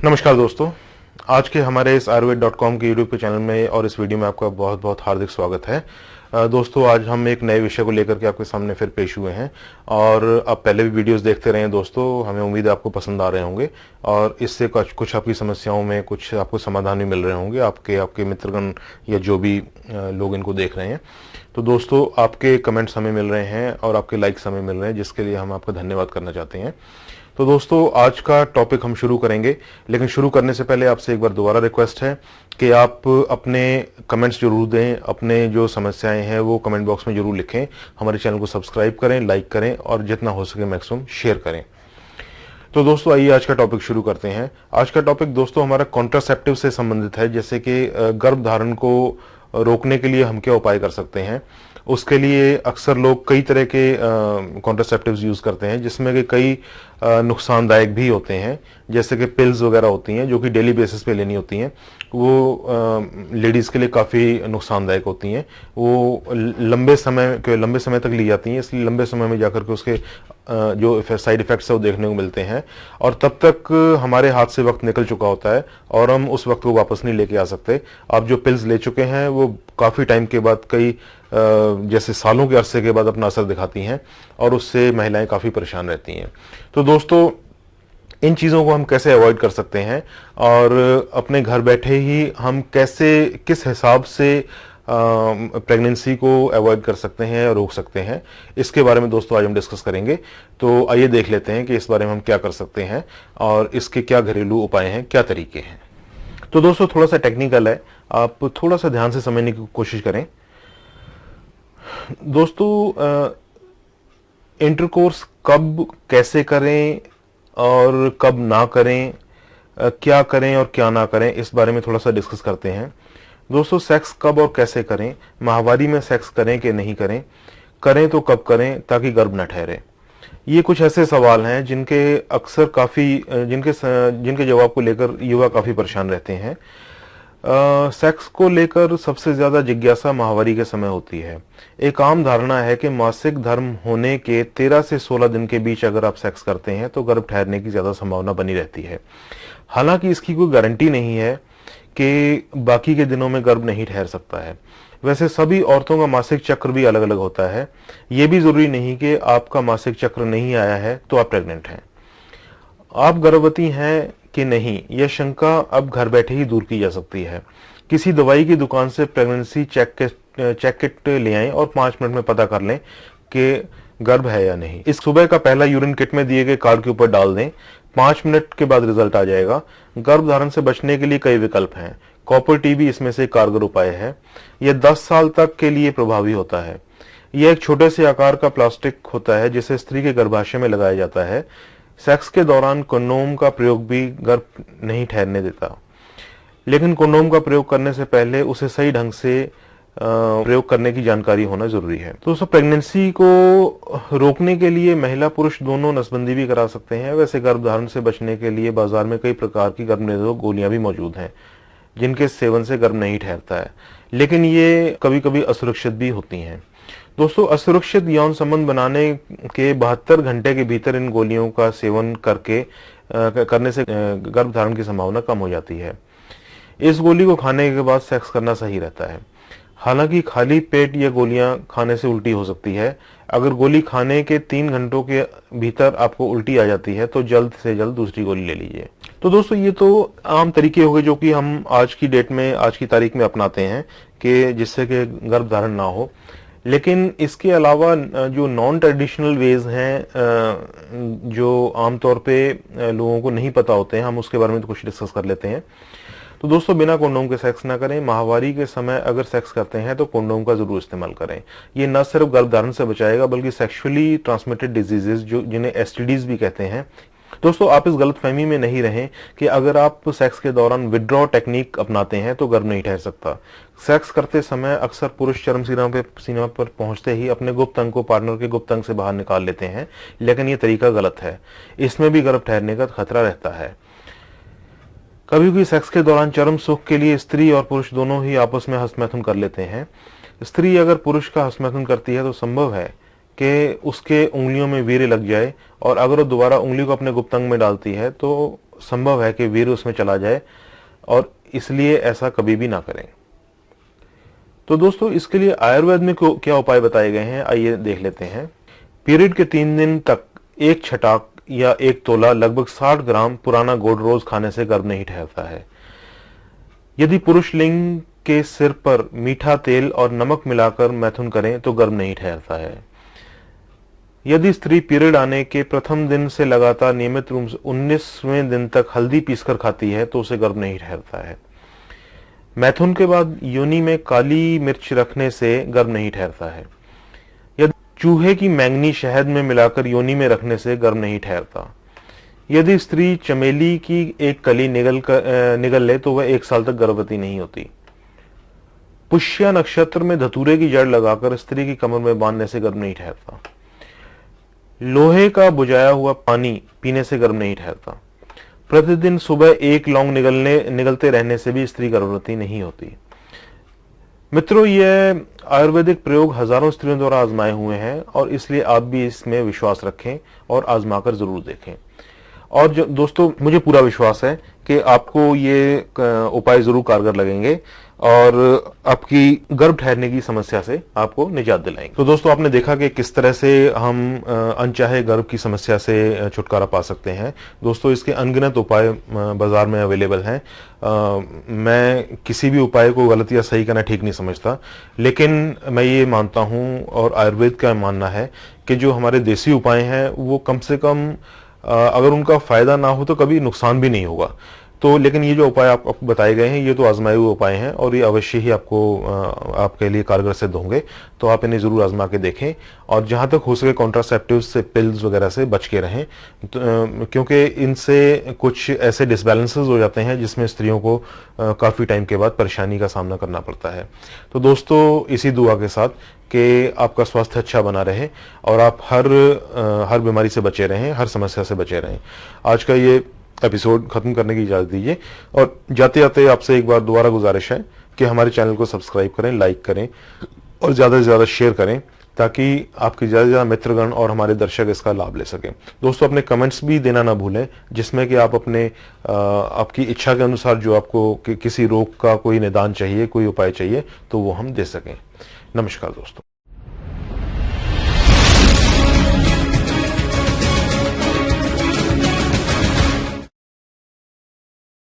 नमस्कार दोस्तों, आज के हमारे इस ayurved.com के यूट्यूब के चैनल में और इस वीडियो में आपका बहुत बहुत हार्दिक स्वागत है। दोस्तों, आज हम एक नए विषय को लेकर के आपके सामने फिर पेश हुए हैं और आप पहले भी वीडियोस देखते रहे हैं दोस्तों। हमें उम्मीद है आपको पसंद आ रहे होंगे और इससे कुछ आपकी समस्याओं में कुछ आपको समाधान भी मिल रहे होंगे, आपके मित्रगण या जो भी लोग इनको देख रहे हैं। तो दोस्तों, आपके कमेंट्स हमें मिल रहे हैं और आपके लाइक्स हमें मिल रहे हैं, जिसके लिए हम आपका धन्यवाद करना चाहते हैं। तो दोस्तों, आज का टॉपिक हम शुरू करेंगे, लेकिन शुरू करने से पहले आपसे एक बार दोबारा रिक्वेस्ट है कि आप अपने कमेंट्स जरूर दें। अपने जो समस्याएं हैं वो कमेंट बॉक्स में जरूर लिखें। हमारे चैनल को सब्सक्राइब करें, लाइक करें और जितना हो सके मैक्सिमम शेयर करें। तो दोस्तों, आइए आज का टॉपिक शुरू करते हैं। आज का टॉपिक दोस्तों हमारा कॉन्ट्रासेप्टिव से संबंधित है, जैसे कि गर्भधारण को रोकने के लिए हम क्या उपाय कर सकते हैं। उसके लिए अक्सर लोग कई तरह के कॉन्ट्रासेप्टिव्स यूज करते हैं, जिसमें कि कई नुकसानदायक भी होते हैं, जैसे कि पिल्स वगैरह होती हैं जो कि डेली बेसिस पे लेनी होती हैं। वो लेडीज के लिए काफ़ी नुकसानदायक होती हैं। वो लंबे समय तक ली जाती हैं, इसलिए लंबे समय में जाकर के उसके जो साइड इफेक्ट्स है वो देखने को मिलते हैं और तब तक हमारे हाथ से वक्त निकल चुका होता है और हम उस वक्त को वापस नहीं लेके आ सकते। आप जो पिल्स ले चुके हैं वो काफ़ी टाइम के बाद, कई जैसे सालों के अरसे के बाद अपना असर दिखाती हैं और उससे महिलाएं काफ़ी परेशान रहती हैं। तो दोस्तों, इन चीज़ों को हम कैसे अवॉइड कर सकते हैं और अपने घर बैठे ही हम किस हिसाब से प्रेगनेंसी को अवॉइड कर सकते हैं और रोक सकते हैं, इसके बारे में दोस्तों आज हम डिस्कस करेंगे। तो आइए देख लेते हैं कि इस बारे में हम क्या कर सकते हैं और इसके क्या घरेलू उपाय हैं, क्या तरीके हैं। तो दोस्तों, थोड़ा सा टेक्निकल है, आप थोड़ा सा ध्यान से समझने की कोशिश करें। दोस्तों, इंटरकोर्स कब कैसे करें और कब ना करें, क्या करें और क्या ना करें, इस बारे में थोड़ा सा डिस्कस करते हैं। दोस्तों, सेक्स कब और कैसे करें, माहवारी में सेक्स करें कि नहीं करें, करें तो कब करें ताकि गर्भ न ठहरे। ये कुछ ऐसे सवाल हैं जिनके अक्सर जिनके जवाब को लेकर युवा काफी परेशान रहते हैं। सेक्स को लेकर सबसे ज्यादा जिज्ञासा माहवारी के समय होती है। एक आम धारणा है कि मासिक धर्म होने के 13 से 16 दिन के बीच अगर आप सेक्स करते हैं तो गर्भ ठहरने की ज्यादा संभावना बनी रहती है। हालांकि इसकी कोई गारंटी नहीं है कि बाकी के दिनों में गर्भ नहीं ठहर सकता है। वैसे सभी औरतों का मासिक चक्र भी अलग अलग होता है। यह भी जरूरी नहीं कि आपका मासिक चक्र नहीं आया है तो आप प्रेग्नेंट हैं। आप गर्भवती हैं कि नहीं, यह शंका अब घर बैठे ही दूर की जा सकती है। किसी दवाई की दुकान से प्रेगनेंसी चेक किट ले आएं और 5 मिनट में पता कर लें कि गर्भ है या नहीं। इस सुबह का पहला यूरिन किट में दिए गए कार्ड के ऊपर डाल दें। 5 मिनट के बाद रिजल्ट आ जाएगा। गर्भधारण से बचने के लिए कई विकल्प हैं। कॉपर टीबी इसमें से कारगर उपाय है। यह 10 साल तक के लिए प्रभावी होता है। यह एक छोटे से आकार का प्लास्टिक होता है जिसे स्त्री के गर्भाशय में लगाया जाता है। सेक्स के दौरान कंडोम का प्रयोग भी गर्भ नहीं ठहरने देता, लेकिन कंडोम का प्रयोग करने से पहले उसे सही ढंग से प्रयोग करने की जानकारी होना जरूरी है। तो दोस्तों, प्रेगनेंसी को रोकने के लिए महिला पुरुष दोनों नसबंदी भी करा सकते हैं। वैसे गर्भधारण से बचने के लिए बाजार में कई प्रकार की गर्भनिरोधक गोलियां भी मौजूद हैं जिनके सेवन से गर्भ नहीं ठहरता है, लेकिन ये कभी कभी असुरक्षित भी होती हैं। दोस्तों, असुरक्षित यौन संबंध बनाने के 72 घंटे के भीतर इन गोलियों का सेवन करने से गर्भधारण की संभावना कम हो जाती है। इस गोली को खाने के बाद सेक्स करना सही रहता है। हालांकि खाली पेट ये गोलियां खाने से उल्टी हो सकती है। अगर गोली खाने के 3 घंटों के भीतर आपको उल्टी आ जाती है तो जल्द से जल्द दूसरी गोली ले लीजिए। तो दोस्तों, ये तो आम तरीके हो गए जो कि हम आज की डेट में, आज की तारीख में अपनाते हैं कि जिससे कि गर्भधारण ना हो। लेकिन इसके अलावा जो नॉन ट्रेडिशनल वेज हैं जो आमतौर पे लोगों को नहीं पता होते हैं, हम उसके बारे में तो कुछ डिस्कस कर लेते हैं। तो दोस्तों, बिना कंडोम के सेक्स ना करें। माहवारी के समय अगर सेक्स करते हैं तो कंडोम का जरूर इस्तेमाल करें। ये न सिर्फ गर्भधारण से बचाएगा बल्कि सेक्सुअली ट्रांसमिटेड डिजीजेस जो जिन्हें एसटीडीज भी कहते हैं। दोस्तों, आप इस गलतफहमी में नहीं रहें कि अगर आप सेक्स के दौरान विड्रॉ टेक्निक अपनाते हैं तो गर्भ नहीं ठहर सकता। सेक्स करते समय अक्सर पुरुष चरम सीमा पर पहुंचते ही अपने गुप्त अंग को पार्टनर के गुप्त अंग से बाहर निकाल लेते हैं, लेकिन यह तरीका गलत है। इसमें भी गर्भ ठहरने का खतरा रहता है। कभी भी सेक्स के दौरान चरम सुख के लिए स्त्री और पुरुष दोनों ही आपस में हस्तमैथुन कर लेते हैं। स्त्री अगर पुरुष का हस्तमैथुन करती है तो संभव है कि उसके उंगलियों में वीर्य लग जाए और अगर वो दोबारा उंगली को अपने गुप्तांग में डालती है तो संभव है कि वीर्य उसमें चला जाए, और इसलिए ऐसा कभी भी ना करें। तो दोस्तों, इसके लिए आयुर्वेद में क्या उपाय बताए गए हैं, आइए देख लेते हैं। पीरियड के 3 दिन तक 1 छटाक या 1 तोला लगभग 60 ग्राम पुराना गुड़ रोज खाने से गर्भ नहीं ठहरता है। यदि पुरुष लिंग के सिर पर मीठा तेल और नमक मिलाकर मैथुन करें तो गर्भ नहीं ठहरता है। यदि स्त्री पीरियड आने के प्रथम दिन से लगातार नियमित रूप से 19वें दिन तक हल्दी पीसकर खाती है तो उसे गर्भ नहीं ठहरता है। मैथुन के बाद योनि में काली मिर्च रखने से गर्भ नहीं ठहरता है। यदि चूहे की मैंगनी शहद में मिलाकर योनि में रखने से गर्भ नहीं ठहरता। यदि स्त्री चमेली की एक कली निगल ले तो वह 1 साल तक गर्भवती नहीं होती। पुष्य नक्षत्र में धतूरे की जड़ लगाकर स्त्री की कमर में बांधने से गर्भ नहीं ठहरता। लोहे का बुझाया हुआ पानी पीने से गर्भ नहीं ठहरता। प्रतिदिन सुबह 1 लौंग निगलते रहने से भी स्त्री गर्भवती नहीं होती। मित्रों, यह आयुर्वेदिक प्रयोग हजारों स्त्रियों द्वारा आजमाए हुए हैं और इसलिए आप भी इसमें विश्वास रखें और आजमाकर जरूर देखें। और दोस्तों, मुझे पूरा विश्वास है कि आपको ये उपाय जरूर कारगर लगेंगे और आपकी गर्भ ठहरने की समस्या से आपको निजात दिलाएंगे। तो दोस्तों, आपने देखा कि किस तरह से हम अनचाहे गर्भ की समस्या से छुटकारा पा सकते हैं। दोस्तों, इसके अनगिनत उपाय बाजार में अवेलेबल हैं। मैं किसी भी उपाय को गलत या सही करना ठीक नहीं समझता, लेकिन मैं ये मानता हूं और आयुर्वेद का मानना है कि जो हमारे देसी उपाय हैं वो कम से कम अगर उनका फायदा ना हो तो कभी नुकसान भी नहीं होगा। तो लेकिन ये जो उपाय आपको बताए गए हैं ये तो आजमाए हुए उपाय हैं और ये अवश्य ही आपके लिए कारगर सिद्ध होंगे। तो आप इन्हें जरूर आजमा के देखें और जहां तक हो सके कॉन्ट्रासेप्टिव्स से, पिल्स वगैरह से बच के रहें, क्योंकि इनसे कुछ ऐसे डिसबैलेंसेस हो जाते हैं जिसमें स्त्रियों को काफी टाइम के बाद परेशानी का सामना करना पड़ता है। तो दोस्तों, इसी दुआ के साथ कि आपका स्वास्थ्य अच्छा बना रहे और आप हर बीमारी से बचे रहें, हर समस्या से बचे रहें। आज का ये एपिसोड खत्म करने की इजाजत दीजिए और जाते जाते आपसे एक बार दोबारा गुजारिश है कि हमारे चैनल को सब्सक्राइब करें, लाइक करें और ज्यादा से ज्यादा शेयर करें ताकि आपके ज्यादा से ज्यादा मित्रगण और हमारे दर्शक इसका लाभ ले सकें। दोस्तों, अपने कमेंट्स भी देना ना भूलें जिसमें कि आप आपकी इच्छा के अनुसार जो आपको किसी रोग का कोई निदान चाहिए, कोई उपाय चाहिए तो वो हम दे सकें। नमस्कार दोस्तों।